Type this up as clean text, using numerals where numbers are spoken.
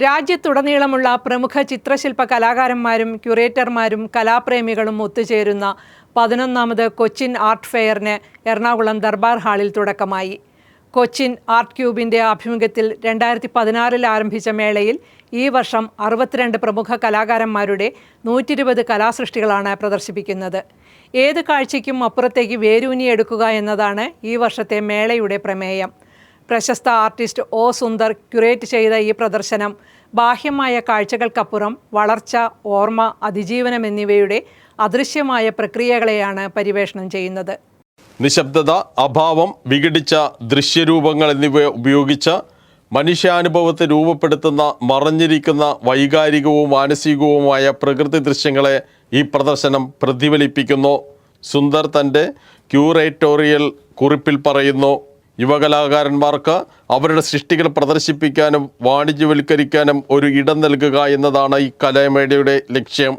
രാജ്യത്തുടനീളമുള്ള പ്രമുഖ ചിത്രശില്പ കലാകാരന്മാരും ക്യൂറേറ്റർമാരും കലാപ്രേമികളും ഒത്തുചേരുന്ന 11ാമത് കൊച്ചിൻ ആർട്ട് ഫെയറിന് എറണാകുളം ദർബാർ ഹാളിൽ തുടക്കമായി. കൊച്ചിൻ ആർട്ട് ക്യൂബിൻ്റെ ആഭിമുഖ്യത്തിൽ 2016 ആരംഭിച്ച മേളയിൽ ഈ വർഷം 62 പ്രമുഖ കലാകാരന്മാരുടെ 120 കലാസൃഷ്ടികളാണ് പ്രദർശിപ്പിക്കുന്നത്. ഏത് കാഴ്ചയ്ക്കും അപ്പുറത്തേക്ക് വേരൂന്നിയെടുക്കുക എന്നതാണ് ഈ വർഷത്തെ മേളയുടെ പ്രമേയം. പ്രശസ്ത ആർട്ടിസ്റ്റ് ഒ. സുന്ദർ ക്യൂറേറ്റ് ചെയ്ത ഈ പ്രദർശനം ബാഹ്യമായ കാഴ്ചകൾക്കപ്പുറം വളർച്ച, ഓർമ്മ, അതിജീവനം എന്നിവയുടെ അദൃശ്യമായ പ്രക്രിയകളെയാണ് പരിവേഷണം ചെയ്യുന്നത്. നിശബ്ദത, അഭാവം, വിഘടിച്ച ദൃശ്യരൂപങ്ങൾ എന്നിവ ഉപയോഗിച്ച് മനുഷ്യാനുഭവത്തെ രൂപപ്പെടുത്തുന്ന മറഞ്ഞിരിക്കുന്ന വൈകാരികവും മാനസികവുമായ പ്രകൃതി ദൃശ്യങ്ങളെ ഈ പ്രദർശനം പ്രതിഫലിപ്പിക്കുന്നു. സുന്ദർ തൻ്റെ ക്യൂറേറ്റോറിയൽ കുറിപ്പിൽ പറയുന്നു, യുവകലാകാരന്മാർക്ക് അവരുടെ സൃഷ്ടികൾ പ്രദർശിപ്പിക്കാനും വാണിജ്യവൽക്കരിക്കാനും ഒരു ഇടം നൽകുക എന്നതാണ് ഈ കലാമേളയുടെ ലക്ഷ്യം.